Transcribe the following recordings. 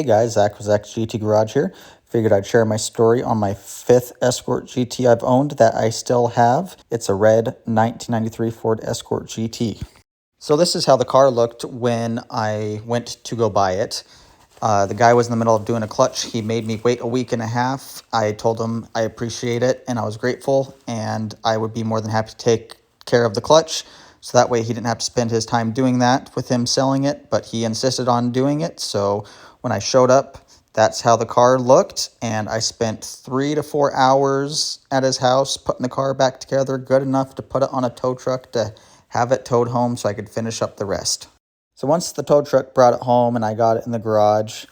Hey guys, Zach with Zach's GT Garage here. Figured I'd share my story on my 5th Escort GT I've owned that I still have. It's a red 1993 Ford Escort GT. So this is how the car looked when I went to go buy it. The guy was in the middle of doing a clutch. He made me wait a week and a half. I told him I appreciate it and I was grateful and I would be more than happy to take care of the clutch. So that way he didn't have to spend his time doing that with him selling it, but he insisted on doing it. So when I showed up, that's how the car looked. And I spent 3 to 4 hours at his house putting the car back together good enough to put it on a tow truck to have it towed home so I could finish up the rest. So once the tow truck brought it home and I got it in the garage,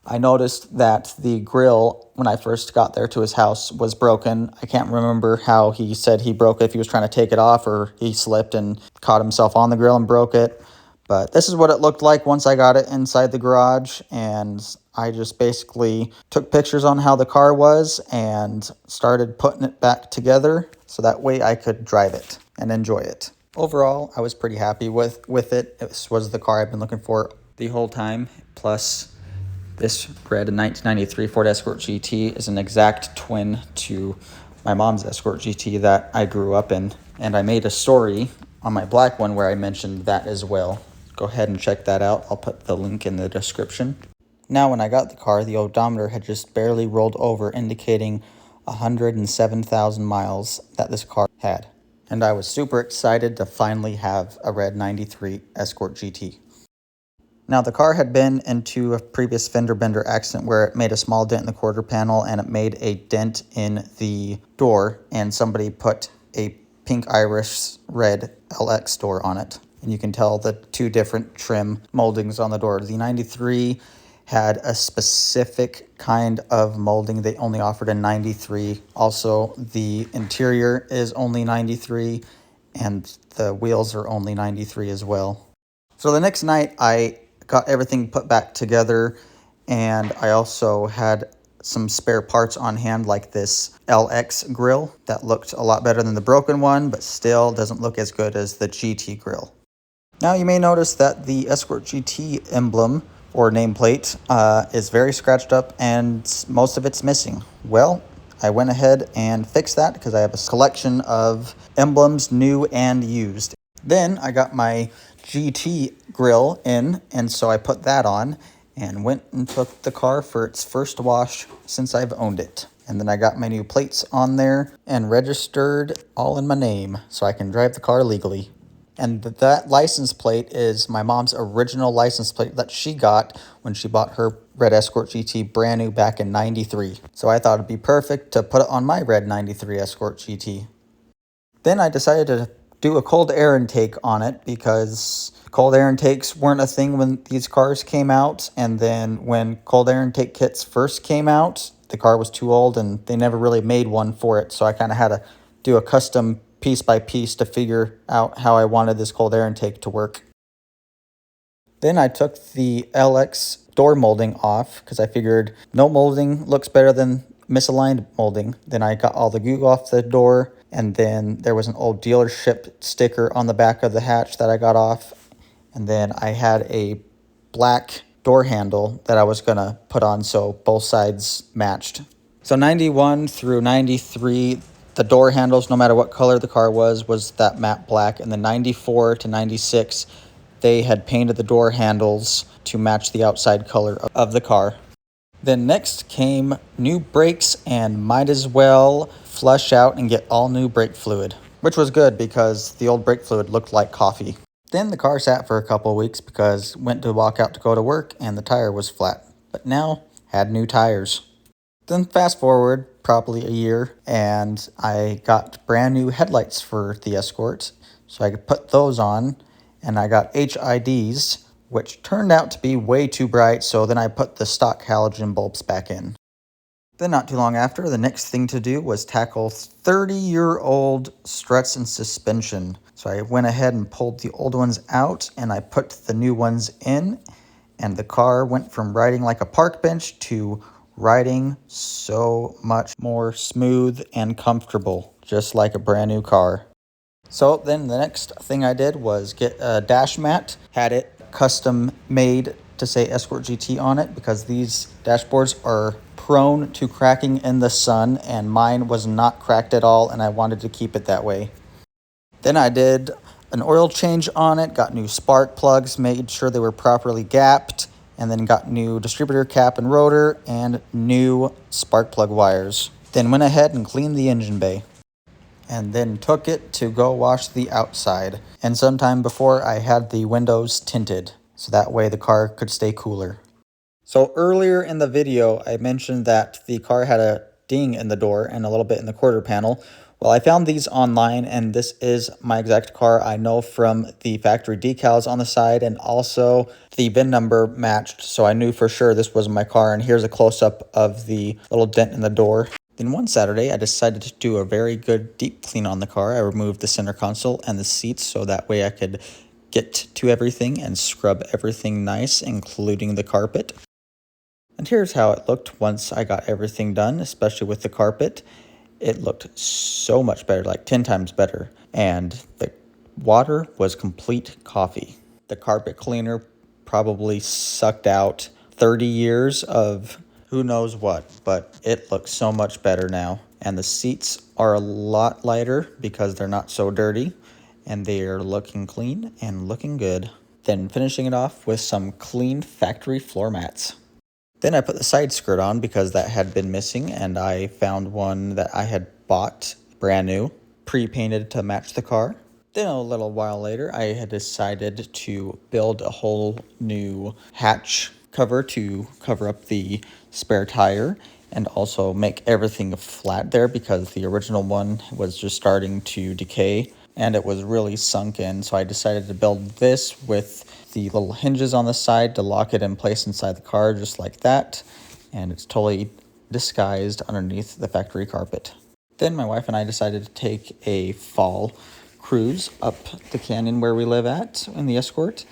I noticed that the grill, when I first got there to his house, was broken. I can't remember how he said he broke it, if he was trying to take it off or he slipped and caught himself on the grill and broke it. But this is what it looked like once I got it inside the garage, and I just basically took pictures on how the car was and started putting it back together so that way I could drive it and enjoy it. Overall, I was pretty happy with it. This was the car I've been looking for the whole time, plus this red 1993 Ford Escort GT is an exact twin to my mom's Escort GT that I grew up in. And I made a story on my black one where I mentioned that as well. Go ahead and check that out. I'll put the link in the description. Now, when I got the car, the odometer had just barely rolled over, indicating 107,000 miles that this car had. And I was super excited to finally have a red 93 Escort GT. Now, the car had been into a previous fender bender accident where it made a small dent in the quarter panel and it made a dent in the door, and somebody put a pink Irish red LX door on it. And you can tell the two different trim moldings on the door. The 93 had a specific kind of molding. They only offered a 93. Also, the interior is only 93 and the wheels are only 93 as well. So the next night I got everything put back together, and I also had some spare parts on hand, like this LX grill that looked a lot better than the broken one, but still doesn't look as good as the GT grill. Now you may notice that the Escort GT emblem or nameplate is very scratched up and most of it's missing. Well, I went ahead and fixed that because I have a collection of emblems, new and used. Then I got my GT grill in, and so I put that on and went and took the car for its first wash since I've owned it. And then I got my new plates on there and registered all in my name so I can drive the car legally. And that license plate is my mom's original license plate that she got when she bought her red Escort GT brand new back in '93. So I thought it'd be perfect to put it on my red 93 Escort GT. Then I decided to do a cold air intake on it because cold air intakes weren't a thing when these cars came out. And then when cold air intake kits first came out, the car was too old and they never really made one for it. So I kind of had to do a custom piece by piece to figure out how I wanted this cold air intake to work. Then I took the LX door molding off because I figured no molding looks better than misaligned molding. Then I got all the goo off the door, and then there was an old dealership sticker on the back of the hatch that I got off. And then I had a black door handle that I was going to put on so both sides matched. So 91 through 93, the door handles, no matter what color the car was that matte black. And then 94 to 96, they had painted the door handles to match the outside color of the car. Then next came new brakes, and might as well flush out and get all new brake fluid, which was good because the old brake fluid looked like coffee. Then the car sat for a couple of weeks because went to walk out to go to work and the tire was flat, but now had new tires. Then fast forward probably a year and I got brand new headlights for the Escort so I could put those on, and I got HIDs, which turned out to be way too bright, so then I put the stock halogen bulbs back in. Then not too long after, the next thing to do was tackle 30-year-old struts and suspension. So I went ahead and pulled the old ones out and I put the new ones in, and the car went from riding like a park bench to riding so much more smooth and comfortable, just like a brand new car. So then the next thing I did was get a dash mat, had it custom made to say Escort GT on it because these dashboards are prone to cracking in the sun, and mine was not cracked at all, and I wanted to keep it that way. Then I did an oil change on it, got new spark plugs, made sure they were properly gapped, and then got new distributor cap and rotor and new spark plug wires. Then went ahead and cleaned the engine bay, and then took it to go wash the outside. And sometime before, I had the windows tinted, so that way the car could stay cooler. So earlier in the video, I mentioned that the car had a ding in the door and a little bit in the quarter panel. Well, I found these online, and this is my exact car. I know from the factory decals on the side, and also the VIN number matched, so I knew for sure this was my car. And here's a close-up of the little dent in the door. Then one Saturday, I decided to do a very good deep clean on the car. I removed the center console and the seats so that way I could get to everything and scrub everything nice, including the carpet. And here's how it looked once I got everything done, especially with the carpet. It looked so much better, like 10 times better. And the water was complete coffee. The carpet cleaner probably sucked out 30 years of who knows what, but it looks so much better now. And the seats are a lot lighter because they're not so dirty, and they are looking clean and looking good. Then finishing it off with some clean factory floor mats. Then I put the side skirt on because that had been missing, and I found one that I had bought brand new, pre-painted to match the car. Then a little while later, I had decided to build a whole new hatch cover to cover up the spare tire and also make everything flat there because the original one was just starting to decay and it was really sunk in. So I decided to build this with the little hinges on the side to lock it in place inside the car just like that. And it's totally disguised underneath the factory carpet. Then my wife and I decided to take a fall cruise up the canyon where we live at in the Escort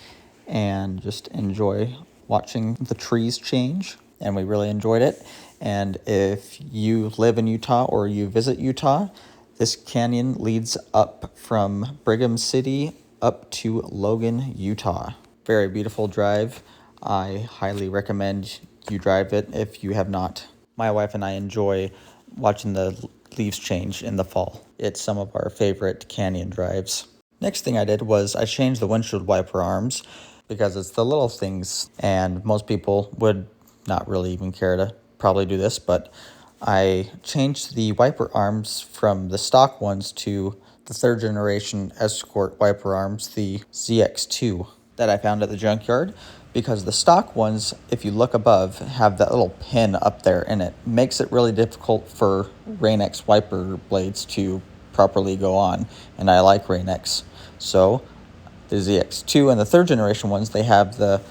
and just enjoy watching the trees change. And we really enjoyed it. And if you live in Utah or you visit Utah, this canyon leads up from Brigham City up to Logan, Utah. Very beautiful drive. I highly recommend you drive it if you have not. My wife and I enjoy watching the leaves change in the fall. It's some of our favorite canyon drives. Next thing I did was I changed the windshield wiper arms because it's the little things and most people would not really even care to probably do this, but I changed the wiper arms from the stock ones to the third generation Escort wiper arms, the ZX2 that I found at the junkyard, because the stock ones, if you look above, have that little pin up there and it makes it really difficult for Rain-X wiper blades to properly go on, and I like Rain-X. So the ZX2 and the third generation ones, they have the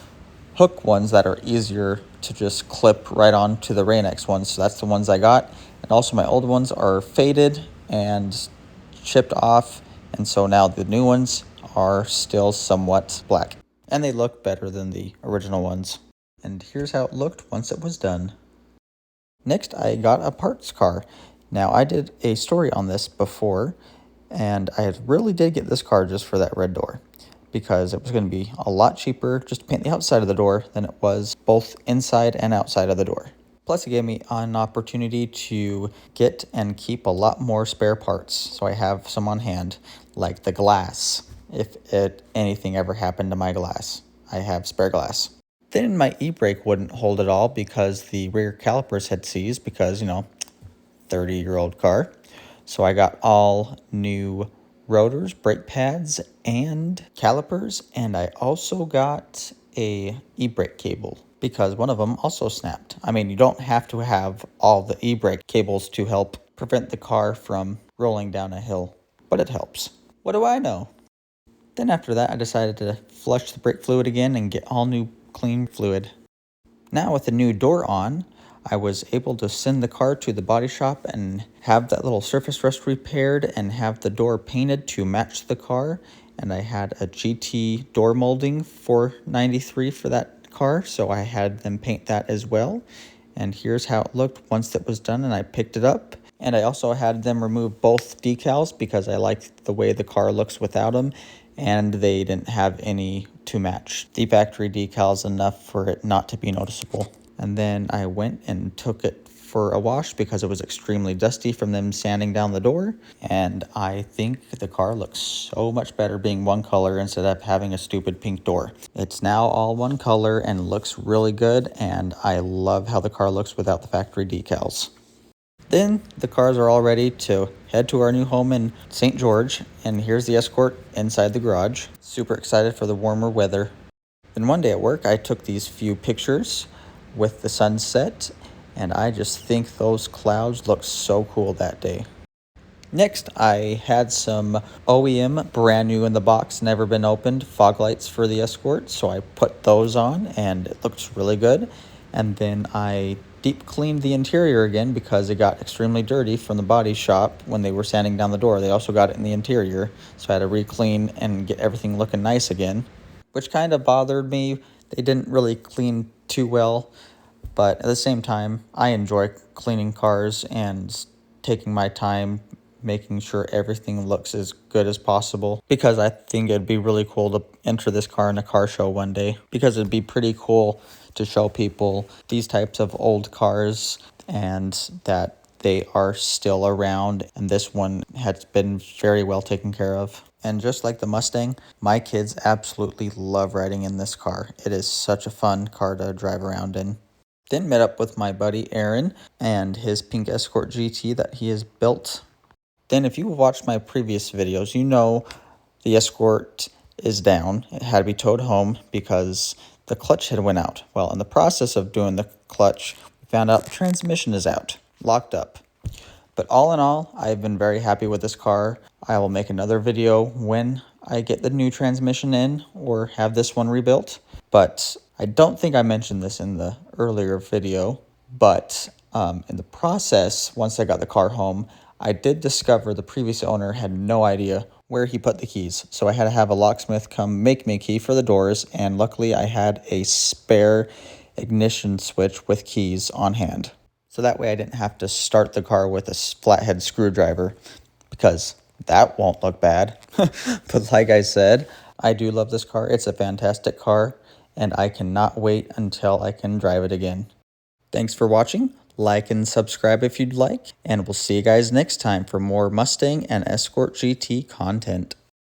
hook ones that are easier to just clip right on to the Rain-X ones, so that's the ones I got. And also my old ones are faded and chipped off, and so now the new ones are still somewhat black. And they look better than the original ones. And here's how it looked once it was done. Next, I got a parts car. Now, I did a story on this before, and I really did get this car just for that red door, because it was going to be a lot cheaper just to paint the outside of the door than it was both inside and outside of the door. Plus, it gave me an opportunity to get and keep a lot more spare parts, so I have some on hand, like the glass. If anything ever happened to my glass, I have spare glass. Then my e-brake wouldn't hold at all because the rear calipers had seized because, 30-year-old car. So I got all new rotors, brake pads, and calipers, and I also got a e-brake cable because one of them also snapped. I mean, you don't have to have all the e-brake cables to help prevent the car from rolling down a hill, but it helps. What do I know? Then after that, I decided to flush the brake fluid again and get all new clean fluid. Now with the new door on, I was able to send the car to the body shop and have that little surface rust repaired and have the door painted to match the car. And I had a GT door molding for $93 for that car, so I had them paint that as well. And here's how it looked once it was done and I picked it up. And I also had them remove both decals because I liked the way the car looks without them, and they didn't have any to match. The factory decals enough for it not to be noticeable. And then I went and took it for a wash because it was extremely dusty from them sanding down the door. And I think the car looks so much better being one color instead of having a stupid pink door. It's now all one color and looks really good, and I love how the car looks without the factory decals. Then the cars are all ready to head to our new home in St. George, and here's the Escort inside the garage. Super excited for the warmer weather. Then one day at work, I took these few pictures with the sunset, and I just think those clouds looked so cool that day. Next, I had some OEM brand new in the box, never been opened, fog lights for the Escort, so I put those on and it looks really good. And then I deep cleaned the interior again because it got extremely dirty from the body shop when they were sanding down the door. They also got it in the interior, so I had to re-clean and get everything looking nice again, which kind of bothered me. They didn't really clean too well, but at the same time, I enjoy cleaning cars and taking my time making sure everything looks as good as possible, because I think it'd be really cool to enter this car in a car show one day, because it'd be pretty cool to show people these types of old cars and that they are still around, and this one has been very well taken care of. And just like the Mustang, my kids absolutely love riding in this car. It is such a fun car to drive around in. Then met up with my buddy Aaron and his pink Escort GT that he has built. Then if you watched my previous videos, you know the Escort is down. It had to be towed home because the clutch had went out. Well, in the process of doing the clutch, we found out the transmission is out, locked up. But all in all, I've been very happy with this car. I will make another video when I get the new transmission in or have this one rebuilt. But I don't think I mentioned this in the earlier video, but in the process, once I got the car home, I did discover the previous owner had no idea where he put the keys. So I had to have a locksmith come make me a key for the doors, and luckily I had a spare ignition switch with keys on hand. So that way I didn't have to start the car with a flathead screwdriver, because that won't look bad. But like I said, I do love this car. It's a fantastic car, and I cannot wait until I can drive it again. Thanks for watching. Like and subscribe if you'd like, and we'll see you guys next time for more Mustang and Escort GT content.